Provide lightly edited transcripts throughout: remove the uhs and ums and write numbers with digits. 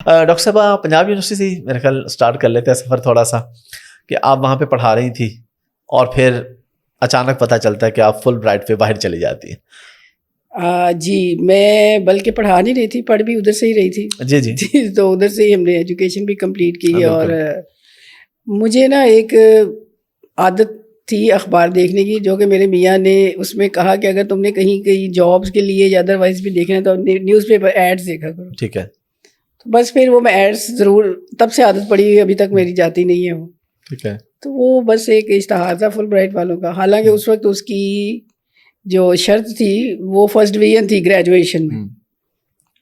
Doctor صاحبہ Punjab university سے میرے خیال اسٹارٹ کر لیتے ہیں سفر تھوڑا سا، کہ آپ وہاں پہ پڑھا رہی تھی اور پھر اچانک پتہ چلتا ہے کہ آپ فل برائٹ پہ باہر چلی جاتی ہیں. جی میں بلکہ پڑھا نہیں رہی تھی، پڑھ بھی ادھر سے ہی رہی تھی. جی جی تو ادھر سے ہی ہم نے ایجوکیشن بھی کمپلیٹ کی. اور مجھے نا ایک عادت تھی اخبار دیکھنے کی، جو کہ میرے میاں نے اس میں کہا کہ اگر تم نے کہیں کہیں جابس کے لیے یا ادروائز بھی دیکھنا ہے تو نیوز پیپر ایڈس دیکھا کرو. ٹھیک ہے. تو بس پھر وہ میں ایڈس ضرور، تب سے عادت پڑی ہوئی، ابھی تک میری جاتی نہیں ہے وہ. ٹھیک ہے. تو وہ بس ایک اشتہار تھا فل برائٹ والوں کا. حالانکہ اس وقت اس کی جو شرط تھی وہ فرسٹ ڈویژن تھی گریجویشن میں،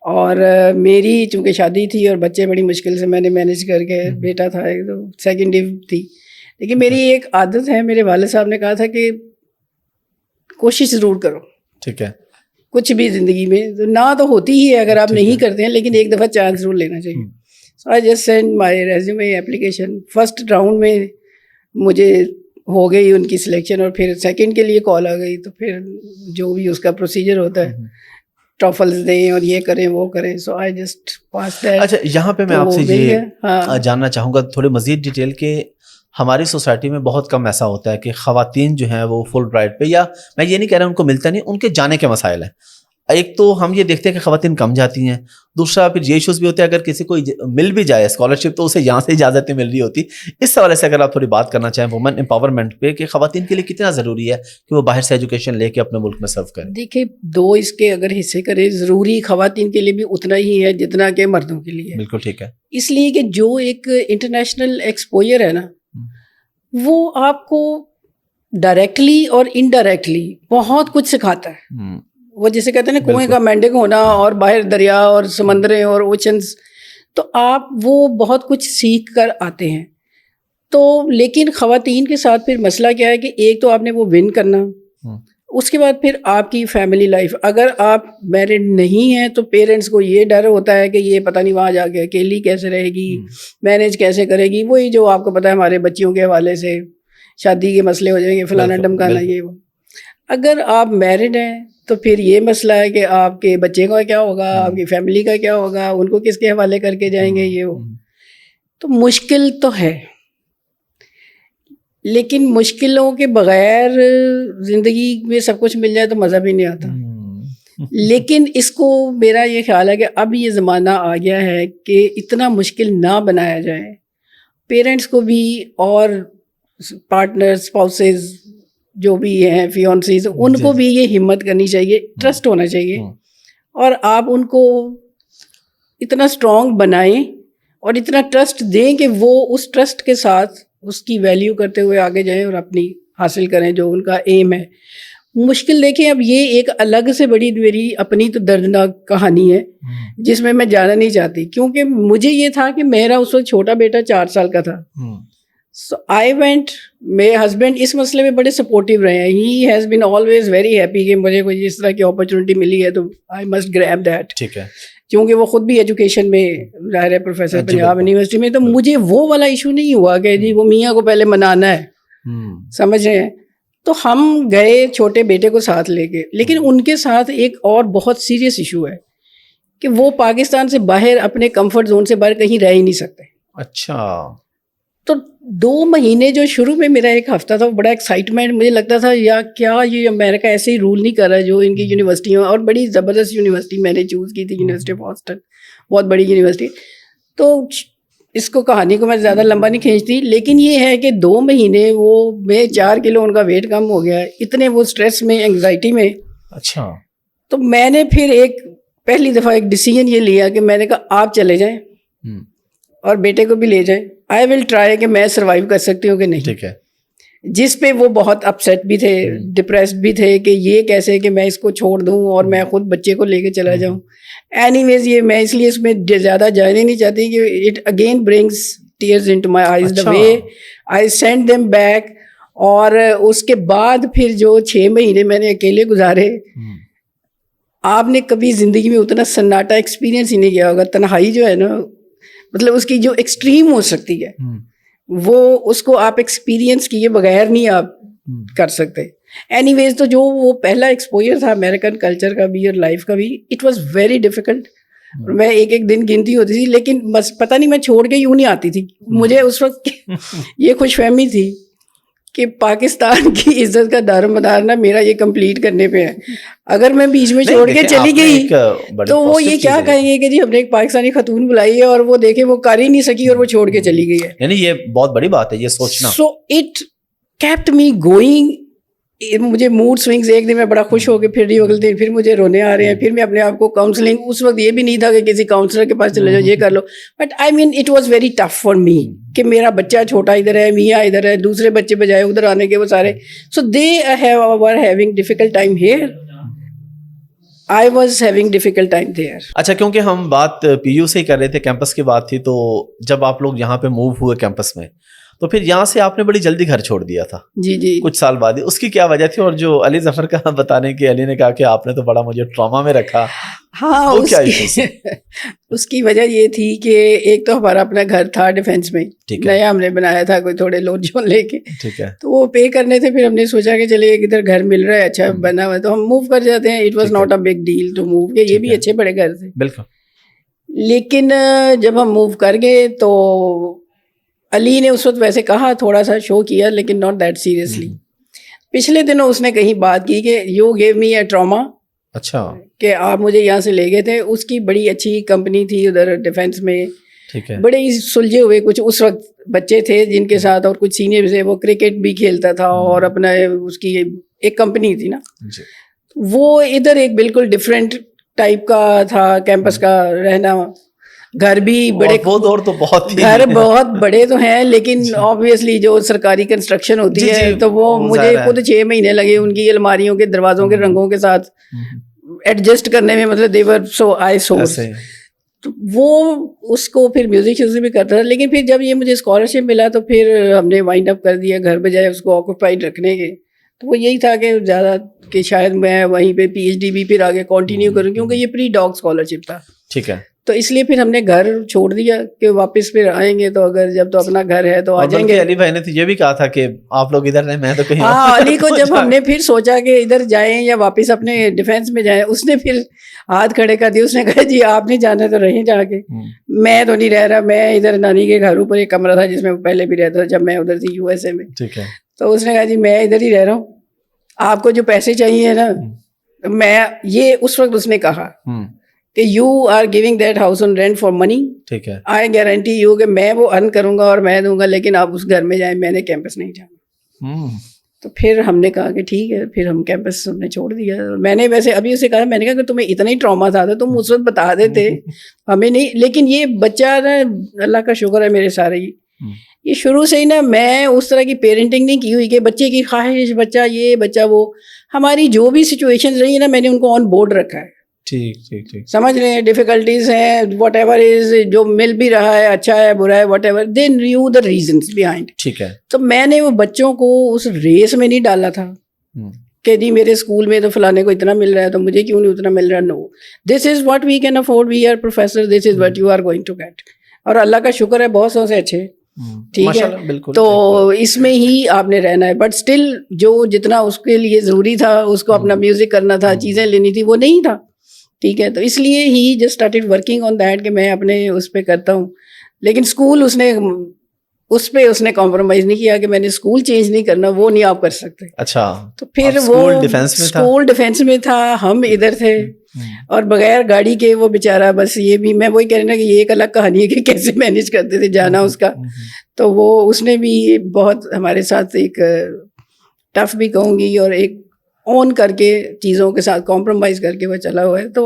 اور میری چونکہ شادی تھی اور بچے بڑی مشکل سے میں نے مینیج کر کے، بیٹا تھا ایک تو سیکنڈ ڈیو تھی. لیکن میری ایک عادت ہے، میرے والد صاحب نے کہا تھا کہ کوشش ضرور کرو. ٹھیک ہے. کچھ بھی زندگی میں نہ تو ہوتی ہی ہے اگر آپ نہیں کرتے ہیں، لیکن ایک دفعہ چانس ضرور لینا چاہیے. So I just send my resume application. First round میں مجھے ہو گئی ان کی سلیکشن، اور پھر سیکنڈ کے لیے کال آ گئی. تو پھر جو بھی اس کا پروسیجر ہوتا ہے، ٹافلز دیں اور یہ کریں وہ کریں. سو آئی جسٹ پاس دیٹ. اچھا یہاں پہ میں آپ سے یہ جاننا چاہوں گا تھوڑی مزید ڈیٹیل کہ ہماری سوسائٹی میں بہت کم ایسا ہوتا ہے کہ خواتین جو ہیں وہ فل برائٹ پہ، یا میں یہ نہیں کہہ رہا ان کو ملتا نہیں، ان کے جانے کے مسائل ہیں. ایک تو ہم یہ دیکھتے ہیں کہ خواتین کم جاتی ہیں، دوسرا پھر یہ ایشوز بھی ہوتے ہیں اگر کسی کو مل بھی جائے اسکالرشپ تو اسے یہاں سے اجازت نہیں مل رہی ہوتی. اس حوالے سے اگر آپ تھوڑی بات کرنا چاہیں وومن امپاورمنٹ پہ، کہ خواتین کے لیے کتنا ضروری ہے کہ وہ باہر سے ایجوکیشن لے کے اپنے ملک میں سرو کریں. دیکھیں دو اس کے اگر حصے کریں، ضروری خواتین کے لیے بھی اتنا ہی ہے جتنا کہ مردوں کے لیے. بالکل ٹھیک ہے. اس لیے کہ جو ایک انٹرنیشنل ایکسپوئر ہے نا، وہ آپ کو ڈائریکٹلی اور انڈائریکٹلی بہت کچھ سکھاتا ہے. وہ جسے کہتے ہیں نا کنویں کا مینڈک ہونا، اور باہر دریا اور سمندریں اور اوشنز، تو آپ وہ بہت کچھ سیکھ کر آتے ہیں. تو لیکن خواتین کے ساتھ پھر مسئلہ کیا ہے کہ ایک تو آپ نے وہ ون کرنا، اس کے بعد پھر آپ کی فیملی لائف. اگر آپ میرڈ نہیں ہیں تو پیرنٹس کو یہ ڈر ہوتا ہے کہ یہ پتہ نہیں وہاں جا کے اکیلی کیسے رہے گی، مینیج کیسے کرے گی. وہی جو آپ کو پتہ ہے ہمارے بچیوں کے حوالے سے شادی کے مسئلے ہو جائیں گے، فلانا ڈمکانا یہ وہ. اگر آپ میرڈ ہیں تو پھر یہ مسئلہ ہے کہ آپ کے بچے کا کیا ہوگا، آپ کی فیملی کا کیا ہوگا، ان کو کس کے حوالے کر کے جائیں گے یہ وہ. تو مشکل تو ہے، لیکن مشکلوں کے بغیر زندگی میں سب کچھ مل جائے تو مزہ بھی نہیں آتا. لیکن اس کو میرا یہ خیال ہے کہ اب یہ زمانہ آ گیا ہے کہ اتنا مشکل نہ بنایا جائے. پیرنٹس کو بھی اور پارٹنر اسپاؤسز جو بھی ہیں، فیونسیز، ان کو بھی یہ ہمت کرنی چاہیے، ٹرسٹ ہونا چاہیے، اور آپ ان کو اتنا اسٹرانگ بنائیں اور اتنا ٹرسٹ دیں کہ وہ اس ٹرسٹ کے ساتھ اس کی ویلیو کرتے ہوئے آگے جائیں اور اپنی حاصل کریں جو ان کا ایم ہے. مشکل دیکھیں، اب یہ ایک الگ سے بڑی میری اپنی تو دردناک کہانی ہے جس میں میں جانا نہیں چاہتی، کیونکہ مجھے یہ تھا کہ میرا اس وقت چھوٹا بیٹا 4 سال کا تھا. سو آئی وینٹ. میرے ہسبینڈ اس مسئلے میں بڑے سپورٹیو رہے ہیں. He has been always very happy کہ مجھے کوئی اس طرح کی اپرچونیٹی ملی ہے تو آئی مسٹ گریب دیٹ. ٹھیک ہے. کیونکہ وہ خود بھی ایجوکیشن میں ظاہر ہے پروفیسر پنجاب یونیورسٹی میں، تو مجھے وہ والا ایشو نہیں ہوا کہ جی وہ میاں کو پہلے منانا ہے، سمجھ رہے ہیں. تو ہم گئے چھوٹے بیٹے کو ساتھ لے کے، لیکن ان کے ساتھ ایک اور بہت سیریس ایشو ہے کہ وہ پاکستان سے باہر اپنے کمفرٹ زون سے باہر کہیں رہ ہی نہیں سکتے. اچھا. تو 2 مہینے جو شروع میں میرا ایک ہفتہ تھا وہ بڑا ایکسائٹمنٹ، مجھے لگتا تھا یا کیا یہ امریکہ ایسے ہی رول نہیں کر رہا جو ان کی یونیورسٹیوں، اور بڑی زبردست یونیورسٹی میں نے چوز کی تھی، یونیورسٹی آف بوسٹن، بہت بڑی یونیورسٹی. تو اس کو کہانی کو میں زیادہ لمبا نہیں کھینچتی، لیکن یہ ہے کہ 2 مہینے وہ میں 4 کلو ان کا ویٹ کم ہو گیا، اتنے وہ اسٹریس میں، انگزائٹی میں. اچھا. تو میں نے پھر ایک پہلی دفعہ ایک ڈیسیژن یہ لیا کہ میں نے کہا آپ چلے جائیں اور بیٹے کو بھی لے جائیں. آئی ول ٹرائی کہ میں سروائیو کر سکتی ہوں کہ نہیں. ٹھیک ہے. جس پہ وہ بہت اپسیٹ بھی تھے، ڈپریسڈ بھی تھے کہ یہ کیسے کہ میں اس کو چھوڑ دوں اور میں خود بچے کو لے کے چلا جاؤں. اینی ویز یہ میں اس لیے اس میں زیادہ جانے نہیں چاہتی کہ it again brings tears into my eyes the way I send them back. اور اس کے بعد پھر جو 6 مہینے میں نے اکیلے گزارے، آپ نے کبھی زندگی میں اتنا سناٹا ایکسپیرینس ہی نہیں کیا ہوگا. تنہائی جو ہے نا، مطلب اس کی جو ایکسٹریم ہو سکتی ہے وہ اس کو آپ ایکسپیرینس کیے بغیر نہیں آپ کر سکتے. اینی ویز تو جو وہ پہلا ایکسپوئر تھا امریکن کلچر کا بھی اور لائف کا بھی، اٹ واز ویری ڈیفیکلٹ. میں ایک ایک دن گنتی ہوتی تھی, لیکن بس پتہ نہیں میں چھوڑ کے یوں نہیں آتی تھی. مجھے اس وقت یہ خوش فہمی تھی کہ پاکستان کی عزت کا دار و مدار نا میرا یہ کمپلیٹ کرنے پہ ہے. اگر میں بیچ میں چھوڑ کے چلی گئی تو وہ یہ کیا کہیں گے کہ جی ہم نے ایک پاکستانی خاتون بلائی ہے اور وہ دیکھے وہ کر ہی نہیں سکی اور وہ چھوڑ کے چلی گئی ہے. یعنی یہ بہت بڑی بات ہے یہ سوچنا. So it kept me going. مجھے موڈ سوئنگز, ایک دن میں بڑا خوش ہو کے پھر نہیں اگلے دن پھر مجھے رونے آ رہے ہیں, پھر میں اپنے آپ کو کاؤنسلنگ, اس وقت یہ بھی نہیں تھا کہ کسی کاؤنسلر کے پاس چلے جاؤ یہ کر لو, but I mean it was very tough for me کہ میرا بچہ چھوٹا ادھر ہے, میاں ادھر ہے, دوسرے بچے بجائے ادھر آنے کے وہ سارے. So they were having difficult time here, I was having difficult time there. اچھا, کیونکہ ہم بات پی یو سے ہی کر رہے تھے, کیمپس کی بات تھی, تو جب آپ لوگ یہاں پہ موو ہوئے کیمپس میں تو پھر یہاں سے آپ نے بڑی جلدی گھر چھوڑ دیا تھا. جی کچھ سال بعد. اس کی کیا وجہ تھی؟ اور جو علی ظفر کا بتانے کی علی نے کہا کہ آپ نے تو بڑا مجھے ٹراما میں رکھا, ہاں اس کی وجہ یہ تھی کہ ایک تو ہمارا اپنا گھر تھا ڈیفینس میں, نیا ہم نے بنایا تھا, کوئی تھوڑے لون جون لے کے, ٹھیک ہے, تو وہ پے کرنے تھے. پھر ہم نے سوچا کہ چلے ادھر گھر مل رہا ہے اچھا بنا ہوا ہے تو ہم موو کر جاتے ہیں. It was not a big deal to move, کہ یہ بھی اچھے بڑے گھر تھے. بالکل. لیکن جب ہم موو کر گئے تو علی نے اس وقت ویسے کہا, تھوڑا سا شو کیا, لیکن ناٹ دیٹ سیریسلی. پچھلے دنوں اس نے کہیں بات کی کہ you give me a trauma. اچھا, کہ آپ مجھے یہاں سے لے گئے تھے. اس کی بڑی اچھی کمپنی تھی ادھر ڈیفینس میں, ٹھیک ہے, بڑے ہی سلجھے ہوئے کچھ اس وقت بچے تھے جن کے ساتھ, اور کچھ سینئر سے, وہ کرکٹ بھی کھیلتا تھا اور اپنا اس کی ایک کمپنی تھی نا. وہ ادھر ایک بالکل ڈفرینٹ ٹائپ کا تھا کیمپس کا رہنا. گھر بھی بڑے, وہ دور تو بہت گھر بہت بڑے تو ہیں, لیکن آبویسلی جو سرکاری کنسٹرکشن ہوتی ہے تو وہ مجھے خود 6 مہینے لگے ان کی الماریوں کے دروازوں کے رنگوں کے ساتھ ایڈجسٹ کرنے میں. مطلب they were so eyesores. وہ اس کو پھر میوزک شوزک بھی کرتا تھا, لیکن پھر جب یہ مجھے اسکالرشپ ملا تو پھر ہم نے وائنڈ اپ کر دیا گھر بجائے اس کو آکوپائڈ رکھنے کے. تو وہ یہی تھا کہ زیادہ کہ شاید میں وہیں پہ پی ایچ ڈی بھی پھر آگے کنٹینیو کروں, کیونکہ یہ پری ڈاگ اسکالرشپ تھا. ٹھیک ہے, تو اس لیے پھر ہم نے گھر چھوڑ دیا کہ واپس پھر آئیں گے تو اگر جب تو اپنا گھر ہے تو آ جائیں گے. علی بھائی نے تو یہ بھی کہا تھا کہ آپ لوگ ادھر رہیں, میں تو کہیں. ہاں, علی کو جب ہم نے پھر سوچا کہ ادھر جائیں یا واپس اپنے ڈیفینس میں جائیں, اس نے پھر ہاتھ کھڑے کر دیے. اس نے کہا جی آپ نہیں جانا تو رہیں جا کے, میں تو نہیں رہ رہا. میں ادھر نانی کے گھر اوپر ایک کمرہ تھا جس میں وہ پہلے بھی رہتا تھا جب میں ادھر تھی یو ایس اے میں. ٹھیک ہے, تو اس نے کہا جی میں ادھر ہی رہ رہا ہوں, آپ کو جو پیسے چاہیے نا, میں یہ اس وقت اس نے کہا کہ you are giving that house on rent for money, ٹھیک ہے, آئی گارنٹی یو کہ میں وہ ارن کروں گا اور میں دوں گا, لیکن آپ اس گھر میں جائیں, میں نے کیمپس نہیں جانا. تو پھر ہم نے کہا کہ ٹھیک ہے, پھر ہم کیمپس ہم نے چھوڑ دیا. میں نے ویسے ابھی اسے کہا, میں نے کہا کہ تمہیں اتنا ہی ٹراما تھا تو تم اس وقت بتا دیتے ہمیں نہیں. لیکن یہ بچہ نا, اللہ کا شکر ہے میرے سارے ہی, یہ شروع سے ہی نا میں اس طرح کی پیرنٹنگ نہیں کی ہوئی کہ بچے کی خواہش, بچہ یہ بچہ وہ. ہماری جو بھی سچویشن رہی ہے نا, میں نے ان کو آن بورڈ رکھا ہے. ٹھیک ٹھیک ٹھیک, سمجھ رہے ہیں, ڈیفیکلٹیز ہیں, واٹ ایور از, جو مل بھی رہا ہے اچھا ہے برا ہے what ever, they knew the reasons behind. ٹھیک ہے. تو میں نے وہ بچوں کو اس ریس میں نہیں ڈالا تھا کہ جی میرے اسکول میں تو فلانے کو اتنا مل رہا ہے تو مجھے کیوں نہیں اتنا مل رہا. No, this is what we can afford, we are professor, this is what you are going to get. اور اللہ کا شکر ہے بہت سو سے اچھے, ٹھیک ہے. تو اس میں ہی آپ نے رہنا ہے, بٹ اسٹل جو جتنا اس کے لیے ضروری تھا, اس کو اپنا میوزک کرنا تھا, چیزیں لینی تھی, وہ نہیں تھا. ٹھیک ہے, تو اس لیے he just started working on that کہ میں اپنے اس پہ کرتا ہوں. لیکن اسکول اس نے کمپرومائز نہیں کیا کہ میں نے اسکول چینج نہیں کرنا, وہ نہیں آپ کر سکتے. اچھا, تو پھر وہ اسکول ڈیفینس میں تھا, ہم ادھر تھے, اور بغیر گاڑی کے وہ بیچارہ, بس یہ بھی میں وہی کہہ رہی نا کہ یہ ایک الگ کہانی ہے کہ کیسے مینیج کرتے تھے جانا اس کا. تو وہ اس نے بھی بہت ہمارے ساتھ ایک ٹف بھی کہوں گی, اور ایک اون کر کے چیزوں کے ساتھ کمپرومائز کر کے وہ چلا ہوا ہے, تو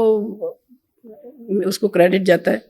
اس کو کریڈٹ جاتا ہے.